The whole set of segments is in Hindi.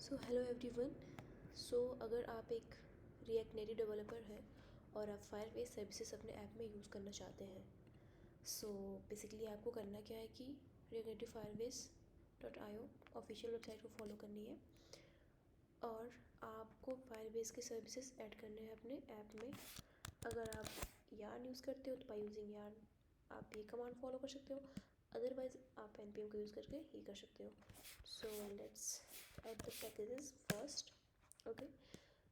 So hello everyone. अगर आप एक रिएक्ट नेटिव डेवलपर हैं और आप फायरबेस सर्विसेज अपने ऐप में यूज़ करना चाहते हैं, बेसिकली आपको करना क्या है कि react native firebase.io official website को फॉलो करनी है और आपको फायरबेस के सर्विसेज ऐड करने हैं अपने ऐप में। अगर आप यार्न यूज़ करते हो तो बाय यूजिंग यार्न आप ये कमांड फॉलो कर सकते हो, अदरवाइज आप npm को यूज़ करके ही कर सकते हो। So let's add the packages first. Okay,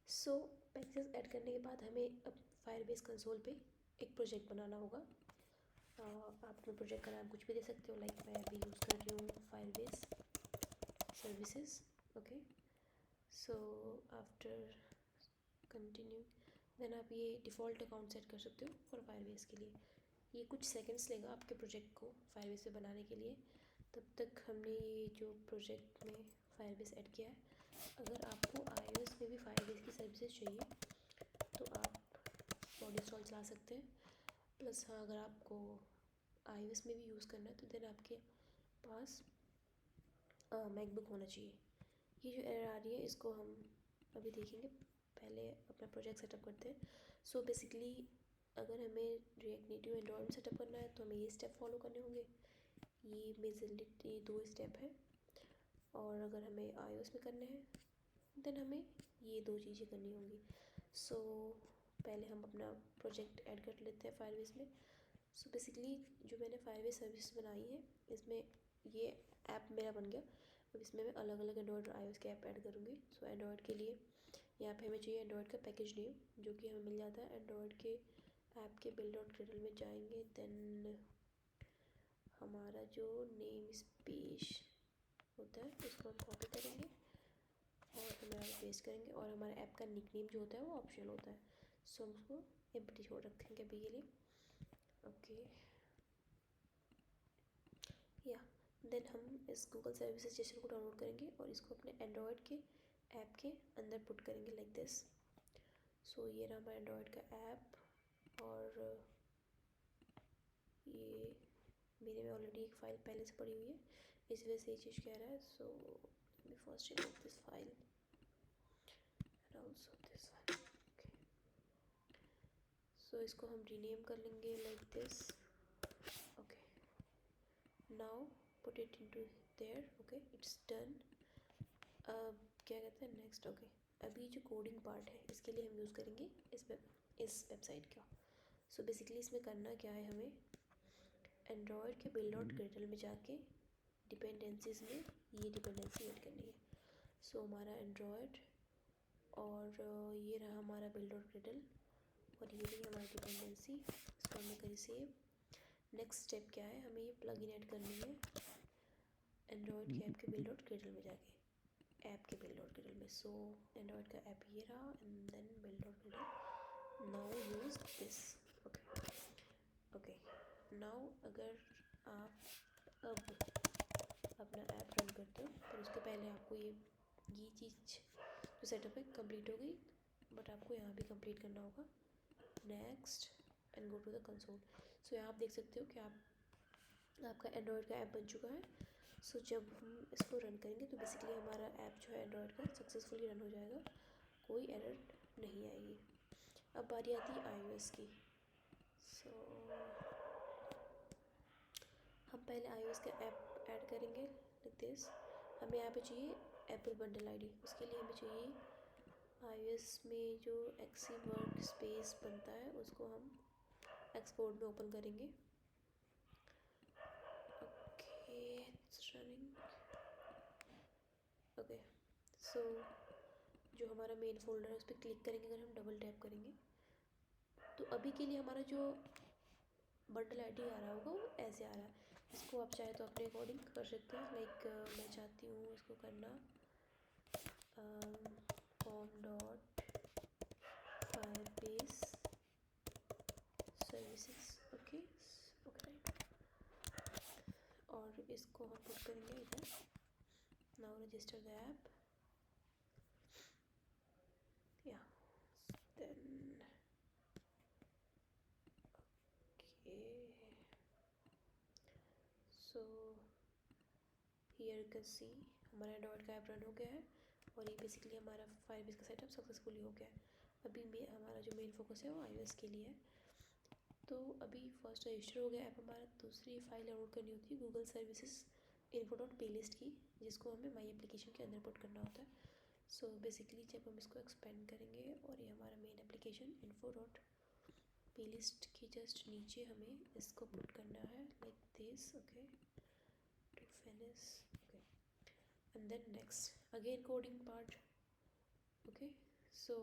so packages add करने के बाद हमें अब फायरबेस कंसोल पे एक प्रोजेक्ट बनाना होगा। आप अपने प्रोजेक्ट का नाम कुछ भी दे सकते हो, लाइक मैं अभी यूज़ कर रही हूँ Firebase services. Okay, so after continue then आप ये डिफ़ॉल्ट अकाउंट सेट कर सकते हो फॉर फायरबेस के लिए। ये कुछ सेकंड्स लेगा आपके प्रोजेक्ट को फायरबेस पे बनाने के लिए। तब तक हमने ये जो प्रोजेक्ट में फायरबेस ऐड किया है, अगर आपको iOS में भी फायरबेस की सर्विसेज चाहिए तो आप मॉड इंस्टॉल चला सकते हैं। प्लस हाँ, अगर आपको iOS में भी यूज़ करना है तो देन आपके पास मैकबुक होना चाहिए। ये जो एरर आ रही है इसको हम अभी देखेंगे, पहले अपना प्रोजेक्ट सेटअप करते हैं। सो बेसिकली अगर हमें रिएक्ट नेटिव एंड्रॉयड में सेटअप करना है तो हमें ये स्टेप फॉलो करने होंगे। ये मेजरली ये 2 स्टेप है, और अगर हमें iOS में करने हैं देन हमें ये 2 चीज़ें करनी होंगी। सो पहले हम अपना प्रोजेक्ट ऐड कर लेते हैं फायरबेस में। सो बेसिकली जो मैंने फायरबेस सर्विस बनाई है इसमें ये ऐप मेरा बन गया। अब इसमें मैं अलग अलग एंड्रॉयड और iOS के ऐप ऐड करूँगी। सो एंड्रॉयड के लिए यहाँ पे हमें चाहिए एंड्रॉयड का पैकेज नेम, जो कि हमें मिल जाता है एंड्रॉयड के ऐप के build.gradle में जाएंगे। देन हमारा जो नेम स्पेस होता है उसको हम कॉपी करेंगे और हमारा पेस्ट करेंगे, और हमारे ऐप का निक नेम जो होता है वो ऑप्शनल होता है। सो हम उसको एम्प्टी छोड़ रखेंगे अभी के लिए। ओके, या देन हम इस गूगल सर्विसेज स्टेशन को डाउनलोड करेंगे और इसको अपने एंड्रॉयड के ऐप के अंदर पुट करेंगे लाइक दिस। सो ये रहा हमारा एंड्रॉयड का ऐप, और ये मेरे में ऑलरेडी एक फ़ाइल पहले से पड़ी हुई है, इस वजह से ये चीज़ कह रहा है। So first remove this file and also this file. Okay, so इसको हम रीनेम कर लेंगे like this. Okay, now put it into there. Okay, it's done. अब क्या कहते हैं नेक्स्ट। ओके, अभी जो कोडिंग पार्ट है इसके लिए हम यूज़ करेंगे इस वेबसाइट का। सो बेसिकली इसमें करना क्या है, हमें एंड्रॉयड के build.gradle में जाके डिपेंडेंसीज में ये डिपेंडेंसी ऐड करनी है। सो हमारा एंड्रॉयड और ये रहा हमारा build.gradle और ये रही हमारी डिपेंडेंसी। इसको हमने करी सेव। नेक्स्ट स्टेप क्या है, हमें ये प्लगइन ऐड करनी है एंड्रॉयड के ऐप के build.gradle में जाके, ऐप के build.gradle में। सो एंड्रॉयड का ऐप ये रहा and then build.gradle। Now use this. Okay, now अगर आप अब अपना ऐप रन करते हो तो उसके पहले आपको ये चीज़ जो सेटअप है कंप्लीट हो गई, बट आपको यहाँ भी कंप्लीट करना होगा। Next and go to the console. So यहाँ आप देख सकते हो कि आपका एंड्रॉयड का ऐप बन चुका है। सो जब हम इसको रन करेंगे तो बेसिकली हमारा ऐप जो है एंड्रॉयड का सक्सेसफुली रन हो जाएगा, कोई एरर नहीं आएगी। अब बारी आती है iOS की। सो हम पहले iOS का ऐप ऐड करेंगे लाइक दिस। हमें यहाँ पे चाहिए एप्पल बंडल आईडी। उसके लिए हमें चाहिए iOS में जो एक्सी वर्क स्पेस बनता है उसको हम एक्सपोर्ट में ओपन करेंगे। Okay, it's running. ओके, सो जो हमारा मेन फोल्डर है उस पर क्लिक करेंगे। अगर हम डबल टैप करेंगे तो अभी के लिए हमारा जो बंडल आईडी आ रहा होगा वो ऐसे आ रहा है। इसको आप चाहे तो अपने अकॉर्डिंग कर सकते हैं। लाइक मैं चाहती हूँ इसको करना com.firebase services. Okay okay right, और इसको हम पुट करेंगे इधर। Now register the app. या then okay, so here you can see हमारा एंड्रॉयड का ऐप रन हो गया है और ये बेसिकली हमारा फायरबेस का सेटअप सक्सेसफुली हो गया है। अभी हमारा जो मेन फोकस है वो iOS के लिए है। तो अभी फर्स्ट रजिस्टर हो गया ऐप हमारा। दूसरी फाइल डाउनलोड करनी होती है Google services info dot play list की, जिसको हमें माई एप्लीकेशन के अंदर पुट करना होता है। सो बेसिकली जब हम इसको एक्सपेंड करेंगे और ये हमारा main application info dot play list के जस्ट नीचे हमें इसको पुट करना है like this, okay, to finish, okay, and then next again coding part, okay, so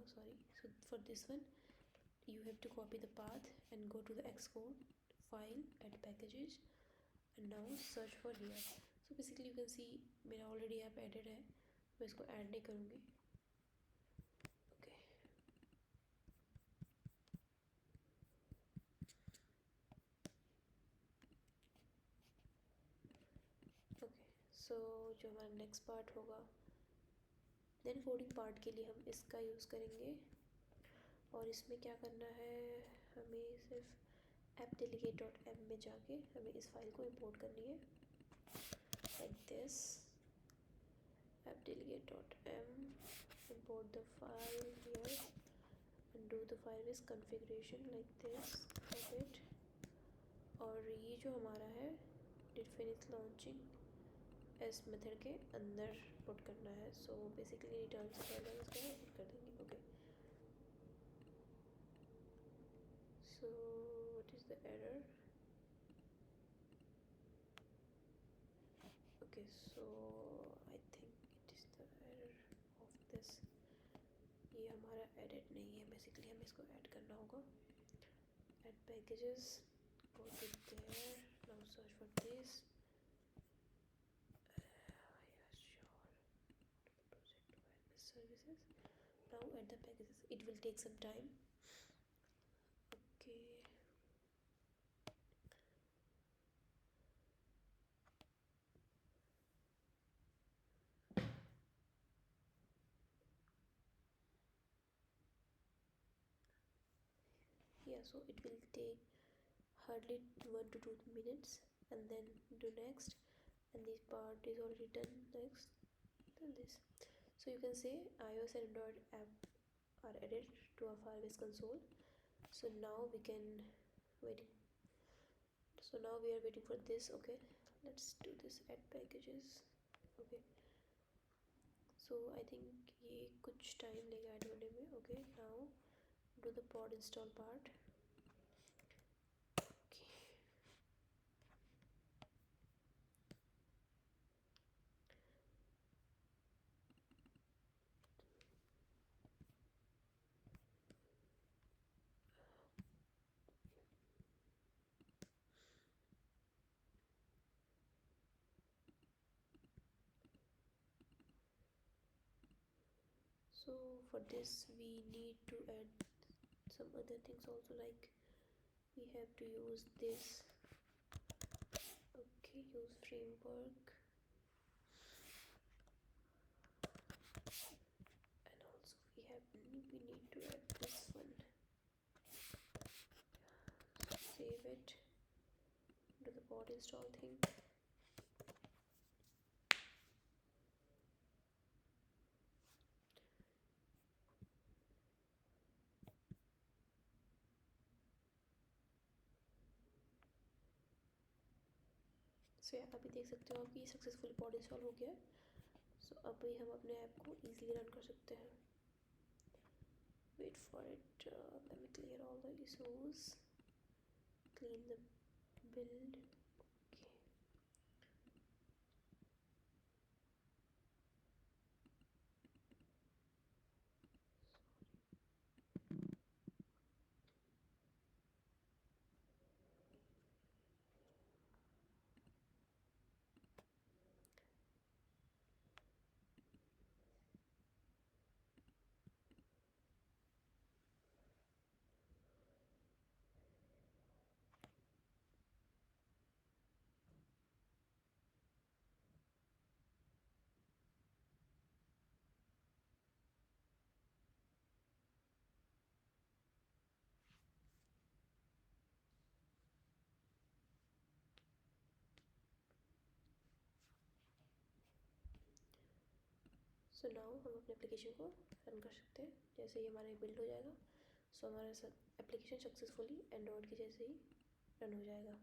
sorry, so for this one you have to copy the path and go to the Xcode file, add packages, and now search for here. So basically you can see मेरा already ऐप added है, मैं इसको add नहीं करूँगी, okay, okay, so जो हमारा next part होगा देन कोडिंग पार्ट के लिए हम इसका यूज़ करेंगे। और इसमें क्या करना है, हमें सिर्फ ऐप डेलीगेट डॉट एम में जाके हमें इस फाइल को इंपोर्ट करनी है like this, app delegate dot M, import the file here and do the Firebase configuration like this of it। और ये जो हमारा है did finish launching इस मेथड के अंदर पुट करना है। सो बेसिकली रिटर्न से पहले इसको पुट कर देंगे, okay. So what is the error, okay, so I think it is the error of this, ये हमारा एडिट नहीं है, बेसिकली हमें इसको ऐड करना होगा। Add packages, go to there, now search for this, services, now add the packages, it will take some time, okay, yeah, so it will take hardly 1 to 2 minutes and then do next, and this part is already done, next then this. So you can say iOS and Android app are added to our Firebase console. So now we can wait, so now we are waiting for this, okay, let's do this add packages, okay, so I think ये कुछ टाइम लेगा ऐड होने में, okay, now do the pod install part, okay, so for this we need to add some other things also, like we have to use this, okay, use framework, and also we need to add this one, so save it, do the pod install thing, सो अभी देख सकते हो कि सक्सेसफुली पॉड इंस्टॉल हो गया। सो अभी हम अपने ऐप को ईजिली रन कर सकते हैं। Wait for it, let me clear all the issues, clean the build, so now हम अपने एप्लीकेशन को रन कर सकते हैं। जैसे ही हमारा बिल्ड हो जाएगा, सो हमारा एप्लीकेशन सक्सेसफुली एंड्रॉयड के जैसे ही रन हो जाएगा।